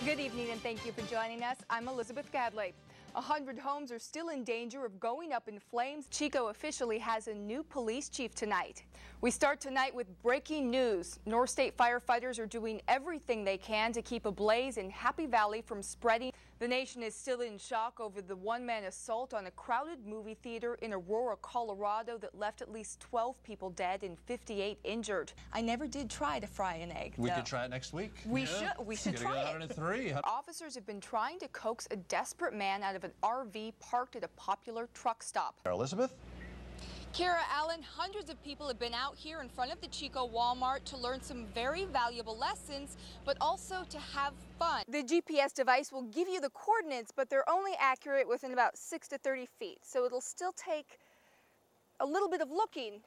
Good evening and thank you for joining us. I'm Elizabeth Gadley. 100 homes are still in danger of going up in flames. Chico officially has a new police chief tonight. We start tonight with breaking news. North State firefighters are doing everything they can to keep a blaze in Happy Valley from spreading. The nation is still in shock over the one-man assault on a crowded movie theater in Aurora, Colorado that left at least 12 people dead and 58 injured. I never did try to fry an egg. We could try it next week. We should try it. 103. Officers have been trying to coax a desperate man out of an RV parked at a popular truck stop. Elizabeth? Kara Allen, hundreds of people have been out here in front of the Chico Walmart to learn some very valuable lessons, but also to have fun. The GPS device will give you the coordinates, but they're only accurate within about 6 to 30 feet. So it'll still take a little bit of looking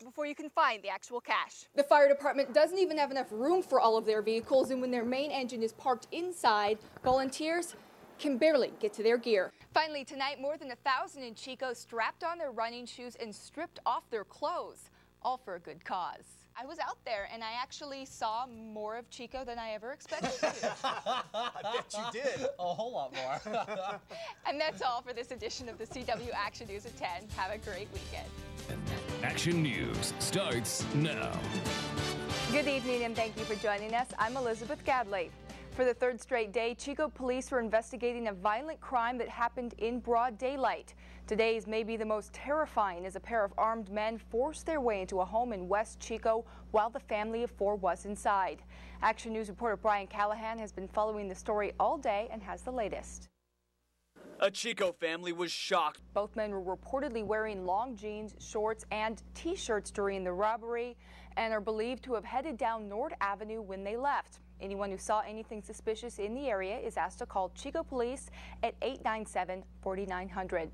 before you can find the actual cache. The fire department doesn't even have enough room for all of their vehicles, and when their main engine is parked inside, volunteers can barely get to their gear. Finally tonight, more than 1,000 in Chico strapped on their running shoes and stripped off their clothes, all for a good cause. I was out there and I actually saw more of Chico than I ever expected to. I bet you did. A whole lot more. And that's all for this edition of the CW Action News at 10. Have a great weekend. Action News starts now. Good evening and thank you for joining us. I'm Elizabeth Gadley. For the third straight day, Chico police are investigating a violent crime that happened in broad daylight. Today's may be the most terrifying as a pair of armed men forced their way into a home in West Chico while the family of 4 was inside. Action News reporter Brian Callahan has been following the story all day and has the latest. A Chico family was shocked. Both men were reportedly wearing long jeans, shorts, and T-shirts during the robbery and are believed to have headed down Nord Avenue when they left. Anyone who saw anything suspicious in the area is asked to call Chico Police at 897-4900.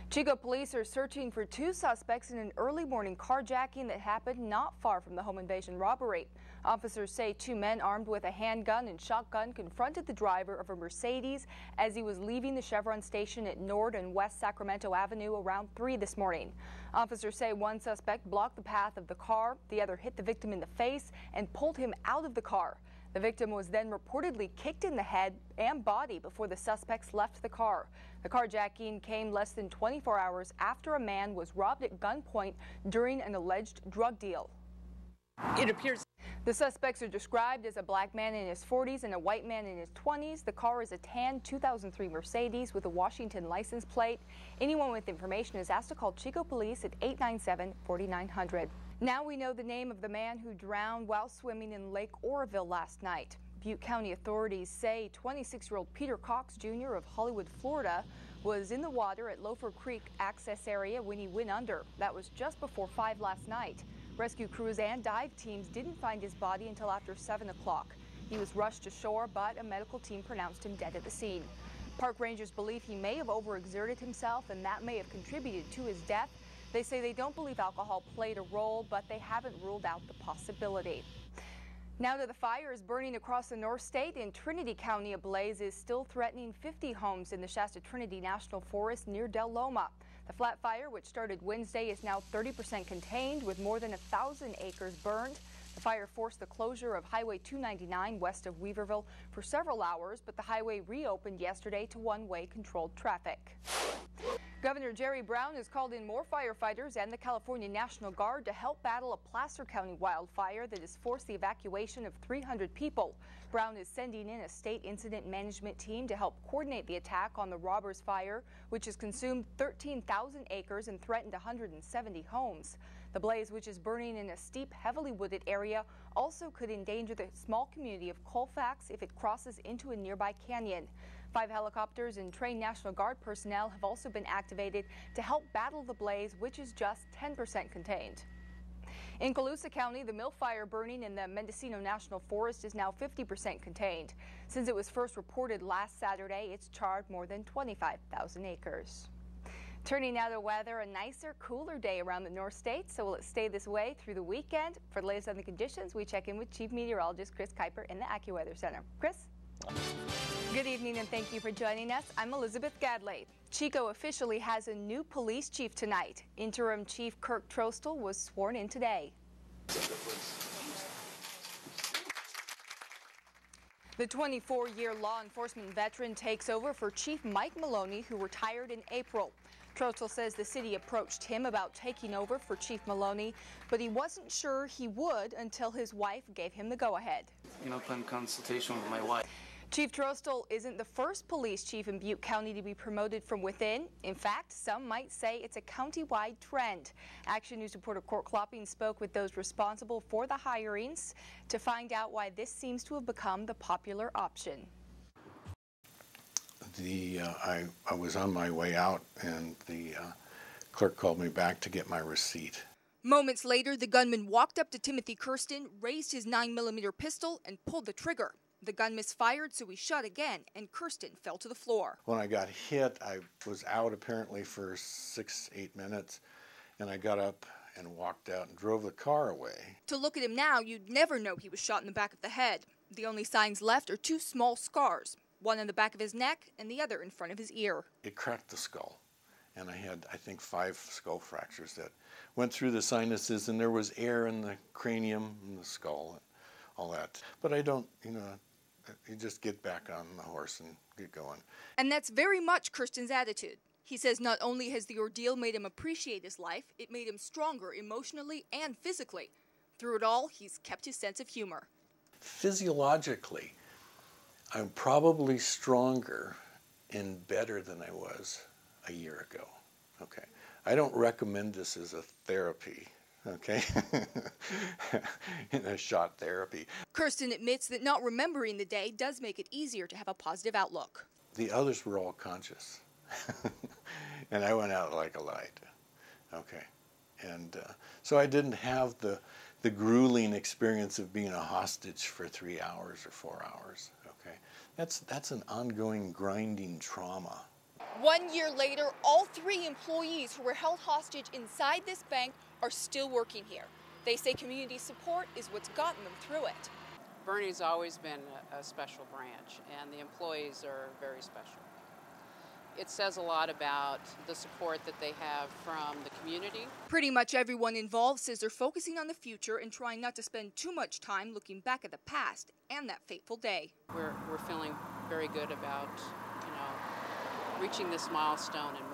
Chico police are searching for 2 suspects in an early morning carjacking that happened not far from the home invasion robbery. Officers say 2 men armed with a handgun and shotgun confronted the driver of a Mercedes as he was leaving the Chevron station at Nord and West Sacramento Avenue around 3 this morning. Officers say one suspect blocked the path of the car, the other hit the victim in the face and pulled him out of the car. The victim was then reportedly kicked in the head and body before the suspects left the car. The carjacking came less than 24 hours after a man was robbed at gunpoint during an alleged drug deal. It appears the suspects are described as a black man in his 40s and a white man in his 20s. The car is a tan 2003 Mercedes with a Washington license plate. Anyone with information is asked to call Chico Police at 897-4900. Now we know the name of the man who drowned while swimming in Lake Oroville last night. Butte County authorities say 26-year-old Peter Cox Jr. of Hollywood, Florida, was in the water at Loafer Creek access area when he went under. That was just before 5 last night. Rescue crews and dive teams didn't find his body until after 7 o'clock. He was rushed to shore, but a medical team pronounced him dead at the scene. Park rangers believe he may have overexerted himself, and that may have contributed to his death. They say they don't believe alcohol played a role, but they haven't ruled out the possibility. Now to the fires burning across the North State. In Trinity County, a blaze is still threatening 50 homes in the Shasta Trinity National Forest near Del Loma. The flat fire, which started Wednesday, is now 30% contained with more than 1,000 acres burned. The fire forced the closure of Highway 299 west of Weaverville for several hours, but the highway reopened yesterday to one-way controlled traffic. Governor Jerry Brown has called in more firefighters and the California National Guard to help battle a Placer County wildfire that has forced the evacuation of 300 people. Brown is sending in a state incident management team to help coordinate the attack on the Robbers Fire, which has consumed 13,000 acres and threatened 170 homes. The blaze, which is burning in a steep, heavily wooded area, also could endanger the small community of Colfax if it crosses into a nearby canyon. 5 helicopters and trained National Guard personnel have also been activated to help battle the blaze, which is just 10% contained. In Colusa County, the mill fire burning in the Mendocino National Forest is now 50% contained. Since it was first reported last Saturday, it's charred more than 25,000 acres. Turning now to weather, a nicer, cooler day around the North State, so will it stay this way through the weekend? For the latest on the conditions, we check in with Chief Meteorologist Chris Kuiper in the AccuWeather Center. Chris? Good evening and thank you for joining us. I'm Elizabeth Gadley. Chico officially has a new police chief tonight. Interim Chief Kirk Trostel was sworn in today. The 24-year law enforcement veteran takes over for Chief Mike Maloney, who retired in April. Trostel says the city approached him about taking over for Chief Maloney, but he wasn't sure he would until his wife gave him the go-ahead. Upon consultation with my wife. Chief Trostel isn't the first police chief in Butte County to be promoted from within. In fact, some might say it's a county-wide trend. Action News reporter Court Klopping spoke with those responsible for the hirings to find out why this seems to have become the popular option. I was on my way out, and the clerk called me back to get my receipt. Moments later, the gunman walked up to Timothy Kirsten, raised his 9mm pistol, and pulled the trigger. The gun misfired, so he shot again, and Kirsten fell to the floor. When I got hit, I was out apparently for 6-8 minutes, and I got up and walked out and drove the car away. To look at him now, you'd never know he was shot in the back of the head. The only signs left are 2 small scars, one in the back of his neck and the other in front of his ear. It cracked the skull, and I had, I think, 5 skull fractures that went through the sinuses, and there was air in the cranium and the skull and all that. But I don't, you just get back on the horse and get going. And that's very much Kirsten's attitude. He says not only has the ordeal made him appreciate his life, it made him stronger emotionally and physically. Through it all, he's kept his sense of humor. Physiologically, I'm probably stronger and better than I was a year ago. Okay, I don't recommend this as a therapy. Okay, in a shot therapy. Kirsten admits that not remembering the day does make it easier to have a positive outlook. The others were all conscious, and I went out like a light. Okay, and so I didn't have the grueling experience of being a hostage for 3 hours or 4 hours. Okay, that's an ongoing grinding trauma. 1 year later, all 3 employees who were held hostage inside this bank are still working here. They say community support is what's gotten them through it. Bernie's always been a special branch, and the employees are very special. It says a lot about the support that they have from the community. Pretty much everyone involved says they're focusing on the future and trying not to spend too much time looking back at the past and that fateful day. We're feeling very good about, reaching this milestone and